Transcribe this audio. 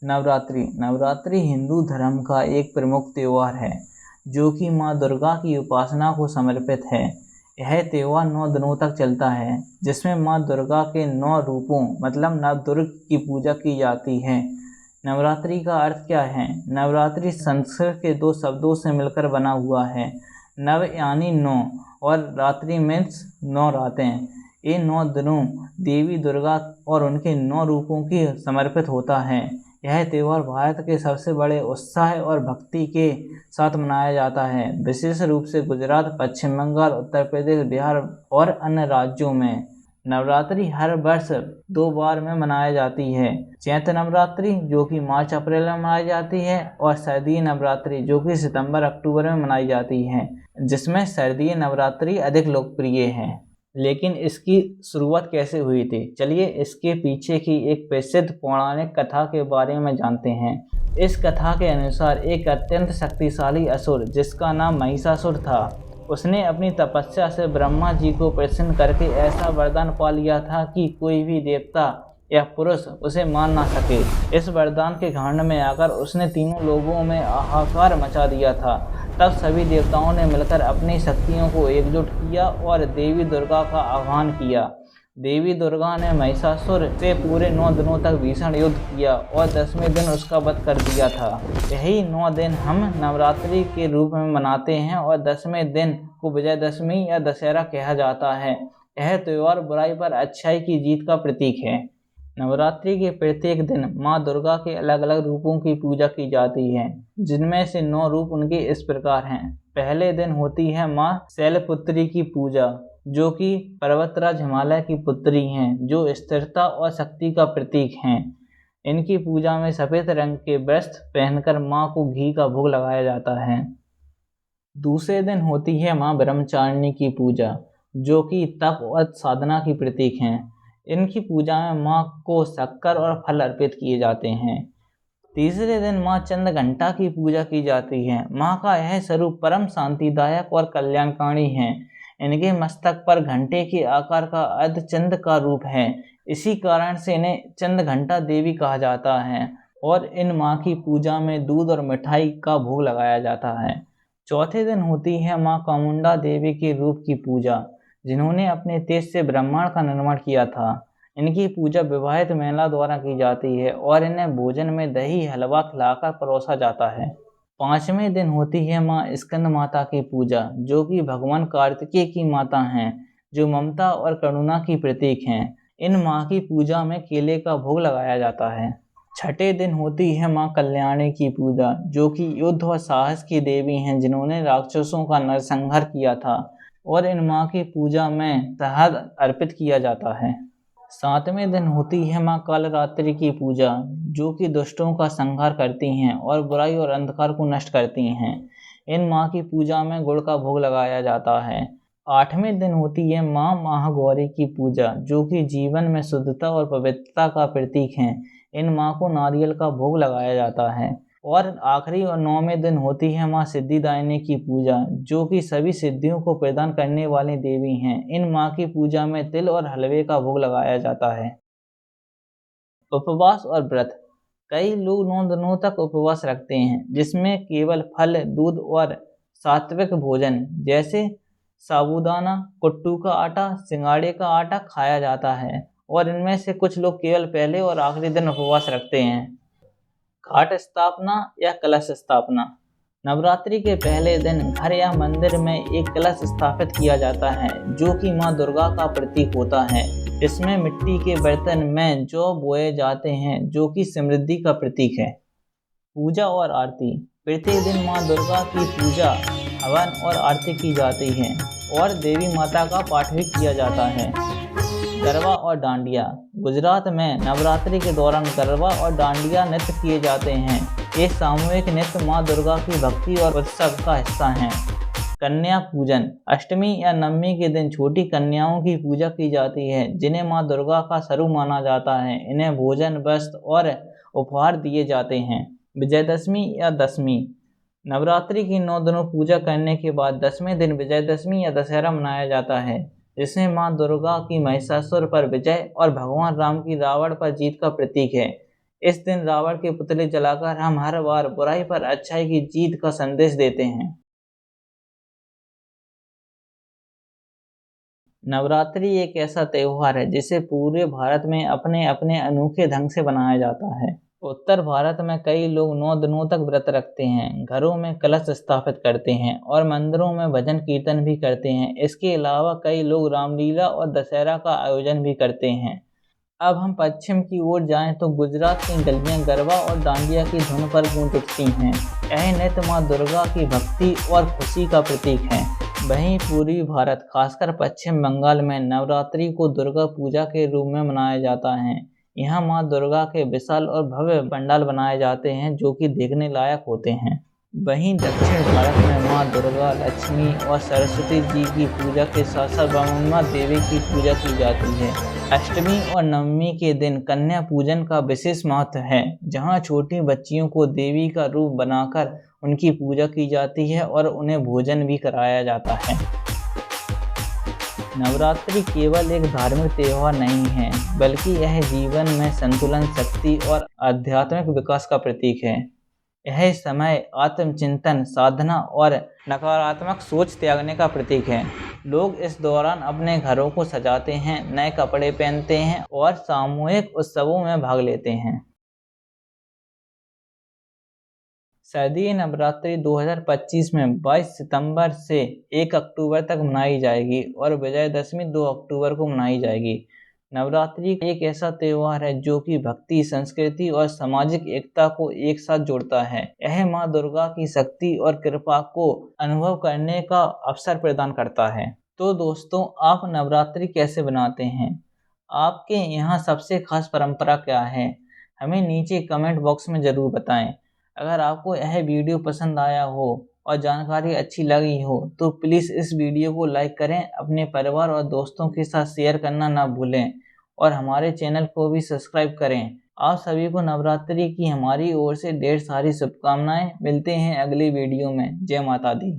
नवरात्रि नवरात्रि हिंदू धर्म का एक प्रमुख त्यौहार है जो कि माँ दुर्गा की उपासना को समर्पित है। यह त्यौहार 9 दिनों तक चलता है, जिसमें माँ दुर्गा के 9 रूपों मतलब नवदुर्ग की पूजा की जाती है। नवरात्रि का अर्थ क्या है? नवरात्रि संस्कृत के 2 शब्दों से मिलकर बना हुआ है। नव यानी 9 और रात्रि मीन्स 9 रातें। ये 9 दिनों देवी दुर्गा और उनके 9 रूपों की समर्पित होता है। यह त्यौहार भारत के सबसे बड़े उत्साह और भक्ति के साथ मनाया जाता है, विशेष रूप से गुजरात, पश्चिम बंगाल, उत्तर प्रदेश, बिहार और अन्य राज्यों में। नवरात्रि हर वर्ष 2 बार में मनाई जाती है। चैत्र नवरात्रि जो कि मार्च अप्रैल में मनाई जाती है और सर्दीय नवरात्रि जो कि सितंबर अक्टूबर में मनाई जाती है, जिसमें सर्दीय नवरात्रि अधिक लोकप्रिय है। लेकिन इसकी शुरुआत कैसे हुई थी? चलिए इसके पीछे की एक प्रसिद्ध पौराणिक कथा के बारे में जानते हैं। इस कथा के अनुसार एक अत्यंत शक्तिशाली असुर जिसका नाम महिषासुर था, उसने अपनी तपस्या से ब्रह्मा जी को प्रसन्न करके ऐसा वरदान पा लिया था कि कोई भी देवता या पुरुष उसे मार ना सके। इस वरदान के घमंड में आकर उसने तीनों लोगों में हाहाकार मचा दिया था। तब सभी देवताओं ने मिलकर अपनी शक्तियों को एकजुट किया और देवी दुर्गा का आह्वान किया। देवी दुर्गा ने महिषासुर से पूरे 9 दिनों तक भीषण युद्ध किया और 10वें दिन उसका वध कर दिया था। यही 9 दिन हम नवरात्रि के रूप में मनाते हैं और 10वें दिन को विजयदशमी या दशहरा कहा जाता है। यह त्यौहार बुराई पर अच्छाई की जीत का प्रतीक है। नवरात्रि के प्रत्येक दिन माँ दुर्गा के अलग अलग रूपों की पूजा की जाती है, जिनमें से 9 रूप उनके इस प्रकार हैं। पहले दिन होती है माँ शैलपुत्री की पूजा, जो कि पर्वतराज हिमालय की पुत्री हैं, जो स्थिरता और शक्ति का प्रतीक हैं। इनकी पूजा में सफ़ेद रंग के वस्त्र पहनकर माँ को घी का भोग लगाया जाता है। दूसरे दिन होती है माँ ब्रह्मचारिणी की पूजा, जो कि तप और साधना की प्रतीक हैं। इनकी पूजा में माँ को शक्कर और फल अर्पित किए जाते हैं। तीसरे दिन माँ चंद्रघंटा की पूजा की जाती है। माँ का यह स्वरूप परम शांतिदायक और कल्याणकारी है। इनके मस्तक पर घंटे के आकार का अर्धचंद्र का रूप है, इसी कारण से इन्हें चंद्रघंटा देवी कहा जाता है और इन माँ की पूजा में दूध और मिठाई का भोग लगाया जाता है। चौथे दिन होती है माँ चामुंडा देवी के रूप की पूजा, जिन्होंने अपने तेज से ब्रह्मांड का निर्माण किया था। इनकी पूजा विवाहित महिला द्वारा की जाती है और इन्हें भोजन में दही हलवा खिलाकर परोसा जाता है। 5वें दिन होती है माँ स्कंद माता की पूजा, जो कि भगवान कार्तिकेय की माता हैं, जो ममता और करुणा की प्रतीक हैं। इन माँ की पूजा में केले का भोग लगाया जाता है। छठे दिन होती है माँ कल्याणी की पूजा, जो कि युद्ध और साहस की देवी हैं, जिन्होंने राक्षसों का नरसंहार किया था और इन माँ की पूजा में शहद अर्पित किया जाता है। 7वें दिन होती है माँ कालरात्रि की पूजा, जो कि दुष्टों का संहार करती हैं और बुराई और अंधकार को नष्ट करती हैं। इन माँ की पूजा में गुड़ का भोग लगाया जाता है। 8वें दिन होती है माँ महागौरी की पूजा, जो कि जीवन में शुद्धता और पवित्रता का प्रतीक हैं। इन माँ को नारियल का भोग लगाया जाता है। और आखिरी और 9वें दिन होती है माँ सिद्धिदायिनी की पूजा, जो कि सभी सिद्धियों को प्रदान करने वाली देवी हैं। इन माँ की पूजा में तिल और हलवे का भोग लगाया जाता है। उपवास और व्रत। कई लोग 9 दिनों तक उपवास रखते हैं, जिसमें केवल फल, दूध और सात्विक भोजन जैसे साबूदाना, कुट्टू का आटा, सिंगाड़े का आटा खाया जाता है। और इनमें से कुछ लोग केवल पहले और आखिरी दिन उपवास रखते हैं। घाट स्थापना या कलश स्थापना। नवरात्रि के पहले दिन घर या मंदिर में एक कलश स्थापित किया जाता है, जो कि माँ दुर्गा का प्रतीक होता है। इसमें मिट्टी के बर्तन में जौ बोए जाते हैं, जो कि समृद्धि का प्रतीक है। पूजा और आरती। प्रत्येक दिन माँ दुर्गा की पूजा, हवन और आरती की जाती है और देवी माता का पाठ भी किया जाता है। गरबा और डांडिया। गुजरात में नवरात्रि के दौरान गरबा और डांडिया नृत्य किए जाते हैं। ये सामूहिक नृत्य माँ दुर्गा की भक्ति और उत्सव का हिस्सा हैं। कन्या पूजन। अष्टमी या नवमी के दिन छोटी कन्याओं की पूजा की जाती है, जिन्हें माँ दुर्गा का स्वरूप माना जाता है। इन्हें भोजन, वस्त्र और उपहार दिए जाते हैं। विजयदशमी या दशमी। नवरात्रि की 9 दिनों पूजा करने के बाद 10वें दिन विजयदशमी या दशहरा मनाया जाता है, जिसमें माँ दुर्गा की महिषासुर पर विजय और भगवान राम की रावण पर जीत का प्रतीक है। इस दिन रावण के पुतले जलाकर हम हर बार बुराई पर अच्छाई की जीत का संदेश देते हैं। नवरात्रि एक ऐसा त्योहार है जिसे पूरे भारत में अपने अपने अनोखे ढंग से बनाया जाता है। उत्तर भारत में कई लोग 9 दिनों तक व्रत रखते हैं, घरों में कलश स्थापित करते हैं और मंदिरों में भजन कीर्तन भी करते हैं। इसके अलावा कई लोग रामलीला और दशहरा का आयोजन भी करते हैं। अब हम पश्चिम की ओर जाएं तो गुजरात की गलियां गरबा और डांडिया की धुन पर गूंज उठती हैं। यह नृत्य मां दुर्गा की भक्ति और खुशी का प्रतीक है। वहीं पूर्वी भारत, खासकर पश्चिम बंगाल में नवरात्रि को दुर्गा पूजा के रूप में मनाया जाता है। यहाँ मां दुर्गा के विशाल और भव्य पंडाल बनाए जाते हैं जो कि देखने लायक होते हैं। वहीं दक्षिण भारत में मां दुर्गा, लक्ष्मी और सरस्वती जी की पूजा के साथ साथ ब्रह्मा देवी की पूजा की जाती है। अष्टमी और नवमी के दिन कन्या पूजन का विशेष महत्व है, जहां छोटी बच्चियों को देवी का रूप बनाकर उनकी पूजा की जाती है और उन्हें भोजन भी कराया जाता है। नवरात्रि केवल एक धार्मिक त्योहार नहीं है, बल्कि यह जीवन में संतुलन, शक्ति और आध्यात्मिक विकास का प्रतीक है। यह समय आत्मचिंतन, साधना और नकारात्मक सोच त्यागने का प्रतीक है। लोग इस दौरान अपने घरों को सजाते हैं, नए कपड़े पहनते हैं और सामूहिक उत्सवों में भाग लेते हैं। शारदीय नवरात्रि 2025 में 22 सितंबर से 1 अक्टूबर तक मनाई जाएगी और विजयदशमी 2 अक्टूबर को मनाई जाएगी। नवरात्रि एक ऐसा त्योहार है जो कि भक्ति, संस्कृति और सामाजिक एकता को एक साथ जोड़ता है। यह मां दुर्गा की शक्ति और कृपा को अनुभव करने का अवसर प्रदान करता है। तो दोस्तों, आप नवरात्रि कैसे बनाते हैं? आपके यहाँ सबसे खास परंपरा क्या है? हमें नीचे कमेंट बॉक्स में ज़रूर बताएं। अगर आपको यह वीडियो पसंद आया हो और जानकारी अच्छी लगी हो तो प्लीज़ इस वीडियो को लाइक करें, अपने परिवार और दोस्तों के साथ शेयर करना ना भूलें और हमारे चैनल को भी सब्सक्राइब करें। आप सभी को नवरात्रि की हमारी ओर से ढेर सारी शुभकामनाएं। मिलते हैं अगली वीडियो में। जय माता दी।